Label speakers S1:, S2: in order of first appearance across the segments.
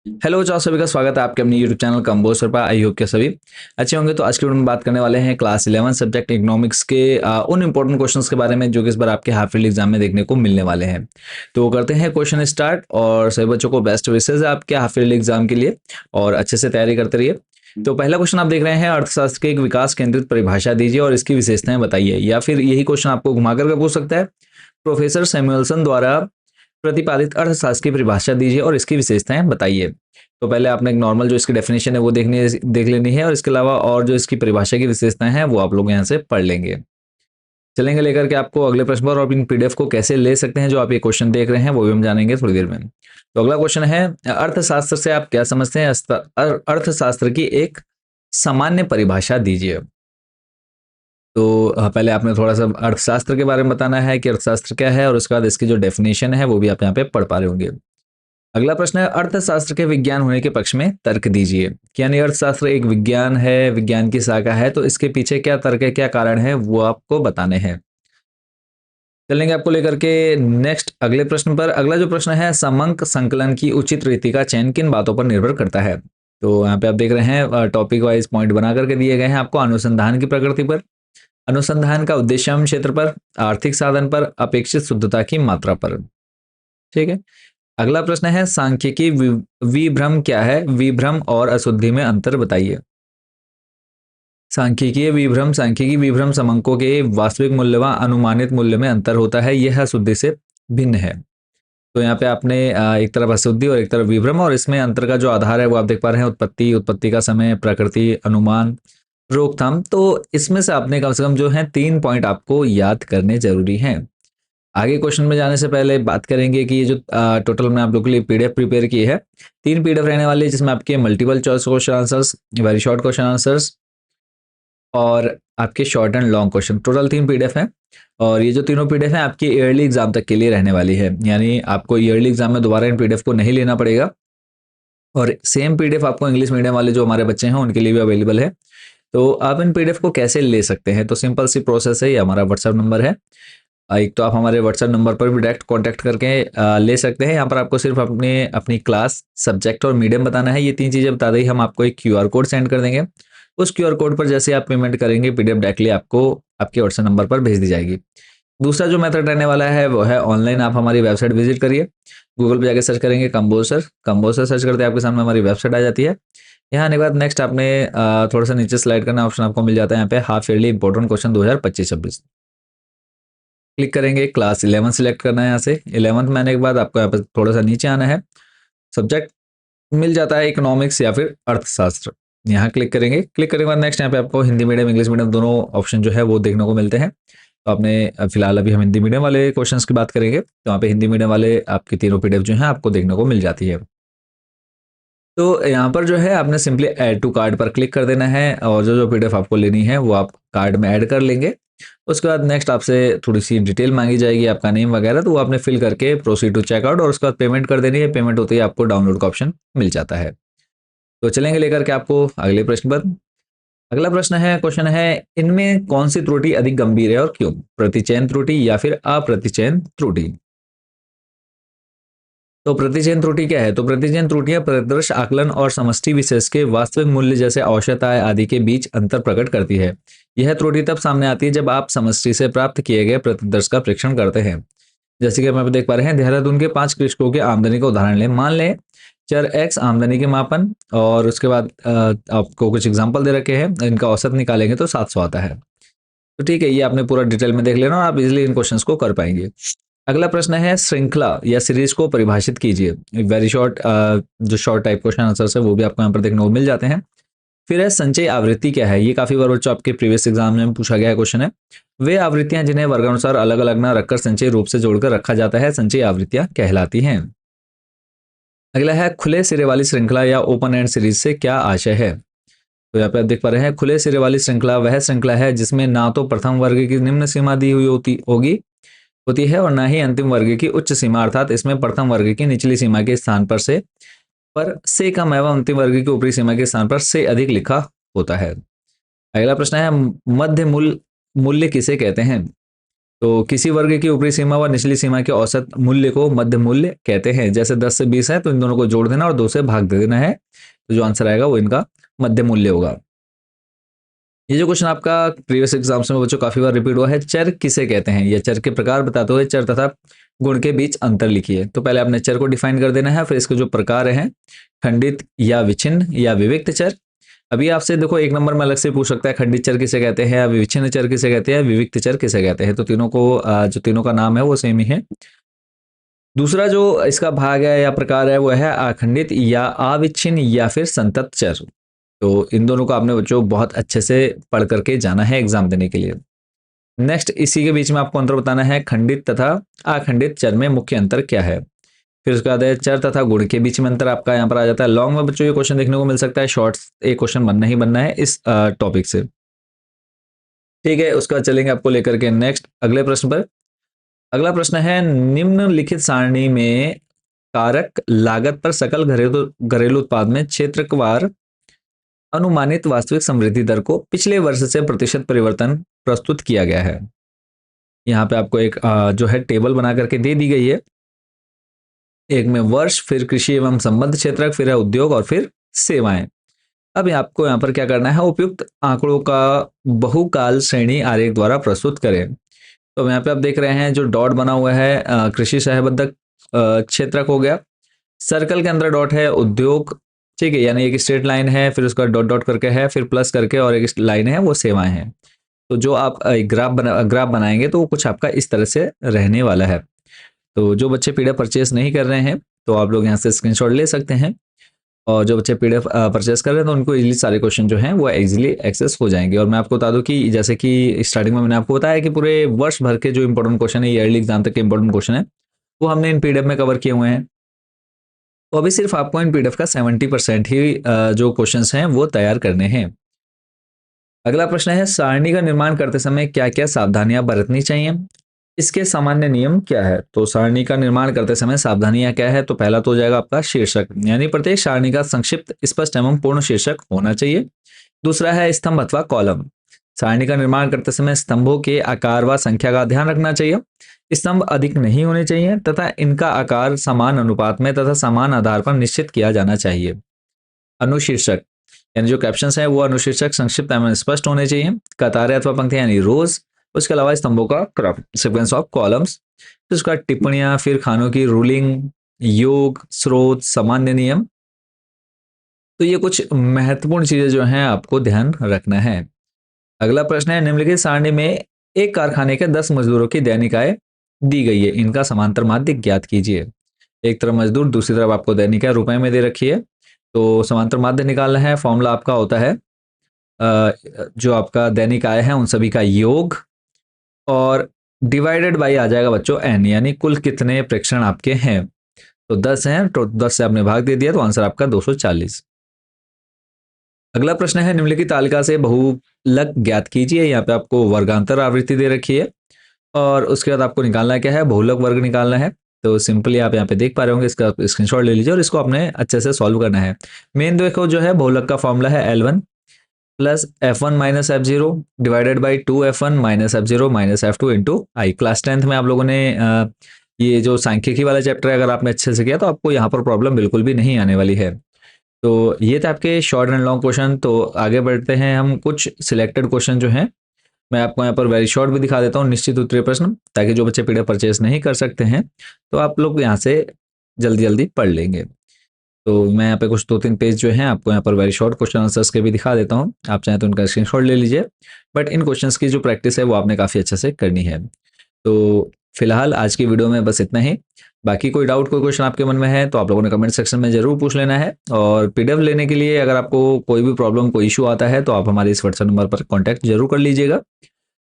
S1: Hello चाओ सभी का स्वागत है आपके अपने यूट्यूब चैनल कंबोसर पर। आई होप के सभी अच्छे होंगे। तो आज की वीडियो में बात करने वाले हैं क्लास 11 सब्जेक्ट इकोनॉमिक्स के उन इंपॉर्टेंट क्वेश्चंस के बारे में जो कि इस बार आपके हाफ ईयरली एग्जाम में देखने को मिलने वाले हैं। तो करते हैं क्वेश्चन स्टार्ट, और सभी बच्चों को बेस्ट विशेष है आपके हाफ ईयरली एग्जाम के लिए, और अच्छे से तैयारी करते रहिए। तो पहला क्वेश्चन आप देख रहे हैं, अर्थशास्त्र की एक विकास केंद्रित परिभाषा दीजिए और इसकी विशेषताएं बताइए। या फिर यही क्वेश्चन आपको घुमा करके पूछ सकता है, प्रोफेसर सैमुअल्सन द्वारा प्रतिपादित अर्थशास्त्र की परिभाषा दीजिए और इसकी विशेषताएं बताइए। तो पहले आपने एक नॉर्मल जो इसकी डेफिनेशन है वो देख लेनी है, और इसके अलावा और जो इसकी परिभाषा की विशेषताएं हैं वो आप लोग यहाँ से पढ़ लेंगे। चलेंगे लेकर के आपको अगले प्रश्न पर, और इन पीडीएफ को कैसे ले सकते हैं जो आप ये क्वेश्चन देख रहे हैं वो भी हम जानेंगे थोड़ी देर में। तो अगला क्वेश्चन है, अर्थशास्त्र से आप क्या समझते हैं? अर्थशास्त्र की एक सामान्य परिभाषा दीजिए। तो पहले आपने थोड़ा सा अर्थशास्त्र के बारे में बताना है कि अर्थशास्त्र क्या है, और उसके बाद इसकी जो डेफिनेशन है वो भी आप यहाँ पे पढ़ पा रहे होंगे। अगला प्रश्न है, अर्थशास्त्र के विज्ञान होने के पक्ष में तर्क दीजिए। यानी अर्थशास्त्र एक विज्ञान है, विज्ञान की शाखा है, तो इसके पीछे क्या तर्क है, क्या कारण है, वो आपको बताने हैं। चलेंगे आपको लेकर के नेक्स्ट अगले प्रश्न पर। अगला जो प्रश्न है, समंक संकलन की उचित रीति का चयन किन बातों पर निर्भर करता है? तो यहाँ पे आप देख रहे हैं टॉपिक वाइज पॉइंट बना करके दिए गए हैं आपको। अनुसंधान की प्रकृति पर, अनुसंधान का उद्देश्य एवं क्षेत्र पर, आर्थिक साधन पर, अपेक्षित शुद्धता की मात्रा पर। ठीक है। अगला प्रश्न है, सांख्यिकी विभ्रम क्या है? विभ्रम और अशुद्धि में अंतर बताइए। सांख्यिकी विभ्रम समंकों के वास्तविक मूल्य व अनुमानित मूल्य में अंतर होता है, यह अशुद्धि से भिन्न है। तो यहाँ पे आपने एक तरफ अशुद्धि और एक तरफ विभ्रम, और इसमें अंतर का जो आधार है वो आप देख पा रहे हैं, उत्पत्ति, उत्पत्ति का समय, प्रकृति, अनुमान, रोकथाम। तो इसमें से आपने कम से कम जो है 3 पॉइंट आपको याद करने जरूरी हैं। आगे क्वेश्चन में जाने से पहले बात करेंगे कि ये जो टोटल मैंने आप लोगों के लिए पीडीएफ प्रिपेयर की है, 3 पीडीएफ रहने वाली है, जिसमें आपके multiple choice question answers, very short question answers, और आपके short and long question. Total 3 PDF हैं, और ये जो तीनों पीडीएफ हैं आपकी ईयरली एग्जाम तक के लिए रहने वाली है। यानी आपको ईयरली एग्जाम में दोबारा इन पीडीएफ को नहीं लेना पड़ेगा, और सेम पीडीएफ आपको इंग्लिश मीडियम वाले जो हमारे बच्चे हैं उनके लिए भी अवेलेबल है। तो आप इन पीडीएफ को कैसे ले सकते हैं? तो सिंपल सी प्रोसेस है, ये हमारा व्हाट्सएप नंबर है। एक तो आप हमारे व्हाट्सएप नंबर पर भी डायरेक्ट कांटेक्ट करके ले सकते हैं। यहाँ पर आपको सिर्फ अपनी क्लास, सब्जेक्ट और मीडियम बताना है। ये 3 चीज़ें बता दी, हम आपको एक क्यूआर कोड सेंड कर देंगे। उस क्यूआर कोड पर जैसे आप पेमेंट करेंगे, पीडीएफ डायरेक्टली आपको आपके व्हाट्सएप नंबर पर भेज दी जाएगी। दूसरा जो मेथड रहने वाला है वो है ऑनलाइन। आप हमारी वेबसाइट विजिट करिए, गूगल पे जाके सर्च करेंगे कंबोसर, कंबोसर सर्च करते आपके सामने हमारी वेबसाइट आ जाती है। यहाँ आने के बाद नेक्स्ट आपने थोड़ा सा नीचे स्लाइड करना ऑप्शन आपको मिल जाता है, यहाँ पे half yearly important question 2025-26 click करेंगे। क्लास 11 सिलेक्ट करना है, यहाँ से 11th में आने के बाद आपको यहाँ पर थोड़ा सा नीचे आना है, सब्जेक्ट मिल जाता है इकोनॉमिक्स या फिर अर्थशास्त्र, यहाँ क्लिक करेंगे। क्लिक करने के बाद नेक्स्ट यहाँ पे आपको हिंदी मीडियम, इंग्लिश मीडियम दोनों ऑप्शन जो है वो देखने को मिलते हैं। तो आपने फिलहाल अभी हम हिंदी मीडियम वाले क्वेश्चंस की बात करेंगे, तो यहाँ पे हिंदी मीडियम वाले आपके तीनों पीडीएफ जो है आपको देखने को मिल जाती है। तो यहाँ पर जो है आपने सिंपली ऐड टू कार्ड पर क्लिक कर देना है, और जो जो पीडीएफ आपको लेनी है वो आप कार्ड में ऐड कर लेंगे। उसके बाद नेक्स्ट आपसे थोड़ी सी डिटेल मांगी जाएगी, आपका नेम वगैरह, तो वो आपने फिल करके प्रोसीड टू चेकआउट, और उसके बाद पेमेंट कर देनी है। पेमेंट होते ही आपको डाउनलोड का ऑप्शन मिल जाता है। तो चलेंगे लेकर के आपको अगले प्रश्न पर। अगला प्रश्न है, क्वेश्चन है, इनमें कौन सी त्रुटि अधिक गंभीर है और क्यों? प्रतिचयन त्रुटि या फिर अप्रतिचयन त्रुटि? तो प्रतिचयन त्रुटि क्या है? तो प्रतिचयन त्रुटियां परिदृश्य आकलन और समष्टि विशेष के वास्तविक मूल्य जैसे औसत आय आदि के बीच अंतर प्रकट करती है। यह त्रुटि तब सामने आती है जब आप समष्टि से प्राप्त किए गए प्रतिदर्श का परीक्षण करते हैं। जैसे कि हम यहाँ पे देख पा रहे हैं, देहरादून के 5 कृषकों के आमदनी का उदाहरण लें। मान लें चर एक्स आमदनी के मापन, और उसके बाद आपको कुछ एग्जाम्पल दे रखे हैं, इनका औसत निकालेंगे तो 700 आता है। तो ठीक है, ये आपने पूरा डिटेल में देख लेना, और आप इजिली इन क्वेश्चंस को कर पाएंगे। अगला प्रश्न है, श्रृंखला या सीरीज को परिभाषित कीजिए। वेरी शॉर्ट, जो शॉर्ट टाइप क्वेश्चन आंसर्स है वो भी आपको यहाँ पर देखने को मिल जाते हैं। फिर है, संचय आवृत्ति क्या है? ये काफी बार बच्चों आपके प्रीवियस एग्जाम में पूछा गया क्वेश्चन है। वे आवृत्तियां जिन्हें वर्गानुसार अलग अलग ना रखकर संचय रूप से जोड़कर रखा जाता है, संचय आवृत्तियां कहलाती हैं। अगला है, खुले सिरे वाली श्रृंखला या ओपन एंड सीरीज से क्या आशय है? तो यहाँ पे आप देख पा रहे हैं, खुले सिरे वाली श्रृंखला वह श्रृंखला है जिसमें ना तो प्रथम वर्ग की निम्न सीमा दी हुई होती है, और ना ही अंतिम वर्ग की उच्च सीमा, अर्थात इसमें प्रथम वर्ग की निचली सीमा के स्थान पर से कम एवं अंतिम वर्ग की ऊपरी सीमा के स्थान पर से अधिक लिखा होता है। अगला प्रश्न है, मध्य मूल्य किसे कहते हैं? तो किसी वर्ग की ऊपरी सीमा व निचली सीमा के औसत मूल्य को मध्य मूल्य कहते हैं। जैसे 10 से 20 है तो इन दोनों को जोड़ देना और 2 से भाग दे देना है, तो जो आंसर आएगा वो इनका मध्य मूल्य होगा। ये जो क्वेश्चन आपका प्रीवियस एग्जाम्स में बच्चों काफी बार रिपीट हुआ है, चर किसे कहते हैं, या चर के प्रकार बताते हुए चर तथा गुण के बीच अंतर लिखिए। तो पहले आपने चर को डिफाइन कर देना है, फिर इसके जो प्रकार हैं, खंडित या विच्छिन्न या विविक्त चर। अभी आपसे देखो एक नंबर में अलग से पूछ सकता है, खंडित चर किसे कहते हैं, विच्छिन्न चर किसे कहते हैं, विविक्त चर किसे कहते हैं। तो तीनों को जो तीनों का नाम है वो सेम ही है। दूसरा जो इसका भाग है या प्रकार है वो है अखंडित या अविच्छिन्न या फिर संतत चर। तो इन दोनों को आपने बच्चों बहुत अच्छे से पढ़ करके जाना है एग्जाम देने के लिए। नेक्स्ट इसी के बीच में आपको अंतर बताना है, खंडित तथा अखंडित चर में मुख्य अंतर क्या है। फिर उसके बाद है चर तथा गुण के बीच में अंतर आपका यहाँ पर आ जाता है। लॉन्ग में बच्चों ये क्वेश्चन देखने को मिल सकता है, शॉर्ट्स एक क्वेश्चन बनना ही बनना है इस टॉपिक से। ठीक है, उसके बाद चलेंगे आपको लेकर के नेक्स्ट अगले प्रश्न पर। अगला प्रश्न है, निम्नलिखित सारणी में कारक लागत पर सकल घरेलू घरेलू उत्पाद में क्षेत्रवार अनुमानित वास्तविक समृद्धि दर को पिछले वर्ष से प्रतिशत परिवर्तन प्रस्तुत किया गया है। यहाँ पे आपको एक जो है टेबल बना करके दे दी गई है। एक में वर्ष, फिर कृषि एवं संबद्ध क्षेत्रक, फिर है उद्योग और फिर सेवाएं। अब आपको यहाँ पर क्या करना है, उपयुक्त आंकड़ों का बहुकाल श्रेणी आरेख द्वारा प्रस्तुत करें। तो यहाँ पे आप देख रहे हैं जो डॉट बना हुआ है कृषि सहबद्ध क्षेत्रक हो गया, सर्कल के अंदर डॉट है उद्योग, ठीक है, यानी एक स्ट्रेट लाइन है, फिर उसका डॉट डॉट करके है, फिर प्लस करके और एक लाइन है वो सेवाएं हैं। तो जो आप एक ग्राफ बनाएंगे तो वो कुछ आपका इस तरह से रहने वाला है। तो जो बच्चे पीडीएफ परचेस नहीं कर रहे हैं तो आप लोग यहाँ से स्क्रीनशॉट ले सकते हैं, और जो बच्चे पीडीएफ परचेस कर रहे हैं तो उनको इजीली सारे क्वेश्चन जो हैं वो इजीली एक्सेस हो जाएंगे। और मैं आपको बता दूं कि जैसे कि स्टार्टिंग में मैंने आपको बताया कि पूरे वर्ष भर के जो इंपॉर्टेंट क्वेश्चन है, ईयरली एग्जाम तक के इंपॉर्टेंट क्वेश्चन है, वो हमने इन पीडीएफ में कवर किए हुए हैं। तो अभी सिर्फ आपको इन पीडीएफ का 70% ही जो क्वेश्चंस हैं वो तैयार करने हैं। अगला प्रश्न है, सारणी का निर्माण करते समय क्या क्या सावधानियां बरतनी चाहिए, इसके सामान्य नियम क्या है। तो सारणी का निर्माण करते समय सावधानियां क्या है, तो पहला तो हो जाएगा आपका शीर्षक, यानी प्रत्येक सारणी का संक्षिप्त, स्पष्ट एवं पूर्ण शीर्षक होना चाहिए। दूसरा है स्तंभ अथवा कॉलम, सारणी का निर्माण करते समय स्तंभों के आकार व संख्या का ध्यान रखना चाहिए। स्तंभ अधिक नहीं होने चाहिए तथा इनका आकार समान अनुपात में तथा समान आधार पर निश्चित किया जाना चाहिए। अनुशीर्षक यानी जो कैप्शंस हैं वो अनुशीर्षक संक्षिप्त एवं स्पष्ट होने चाहिए। कतारें अथवा पंक्तियां यानी रोज। उसके अलावा स्तंभों का क्रम, सीक्वेंस ऑफ कॉलम्स। फिर उसका टिप्पणियां, फिर खानों की रूलिंग, योग, स्रोत, सामान्य नियम। तो ये कुछ महत्वपूर्ण चीजें जो हैं आपको ध्यान रखना है। अगला प्रश्न है, निम्नलिखित सारणी में एक कारखाने के 10 मजदूरों की दैनिक आय दी गई है, इनका समांतर माध्य ज्ञात कीजिए। एक तरफ मजदूर, दूसरी तरफ आपको दैनिक आय रुपए में दे रखी है। तो समांतर माध्य निकालना है, फॉर्मूला आपका होता है जो आपका दैनिक आय है उन सभी का योग और डिवाइडेड बाई आ जाएगा बच्चों एन, यानी कुल कितने प्रेक्षण आपके हैं। तो 10 हैं तो 10 से आपने भाग दे दिया तो आंसर आपका 240। अगला प्रश्न है, निम्नलिखित तालिका से बहुलक ज्ञात कीजिए। यहाँ पे आपको वर्गांतर आवृत्ति दे रखी है और उसके बाद आपको निकालना क्या है, बहुलक वर्ग निकालना है। तो सिंपली आप यहाँ पे देख पा रहे होंगे, इसका स्क्रीनशॉट ले लीजिए और इसको आपने अच्छे से सॉल्व करना है। मेन देखो जो है बहुलक का फॉर्मूला है L1 plus F1 minus F0 divided by 2F1 minus F0 minus F2 into I. Class 10th में आप लोगों ने ये जो सांख्यिकी वाला चैप्टर है अगर आपने अच्छे से किया तो आपको यहाँ पर प्रॉब्लम बिल्कुल भी नहीं आने वाली है। तो ये थे आपके शॉर्ट एंड लॉन्ग क्वेश्चन। तो आगे बढ़ते हैं हम, कुछ सिलेक्टेड क्वेश्चन जो हैं मैं आपको यहाँ पर वेरी शॉर्ट भी दिखा देता हूँ, निश्चित उत्तरीय प्रश्न, ताकि जो बच्चे पीडीएफ परचेस नहीं कर सकते हैं तो आप लोग यहाँ से जल्दी जल्दी पढ़ लेंगे। तो मैं यहाँ पे कुछ 2-3 पेज जो हैं आपको यहाँ पर वेरी शॉर्ट क्वेश्चन आंसर्स के भी दिखा देता हूँ, आप चाहें तो उनका स्क्रीनशॉट ले लीजिए। बट इन क्वेश्चंस की जो प्रैक्टिस है वो आपने काफ़ी अच्छे से करनी है। तो फिलहाल आज की वीडियो में बस इतना ही। बाकी कोई डाउट, कोई क्वेश्चन आपके मन में है तो आप लोगों ने कमेंट सेक्शन में जरूर पूछ लेना है। और पीडीएफ लेने के लिए अगर आपको कोई भी प्रॉब्लम, कोई इशू आता है तो आप हमारे इस व्हाट्सएप नंबर पर कॉन्टैक्ट जरूर कर लीजिएगा।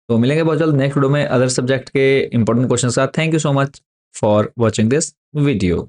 S1: तो मिलेंगे बहुत जल्द नेक्स्ट वीडियो में अदर सब्जेक्ट के इंपॉर्टेंट क्वेश्चन के साथ। Thank you so much for watching this video.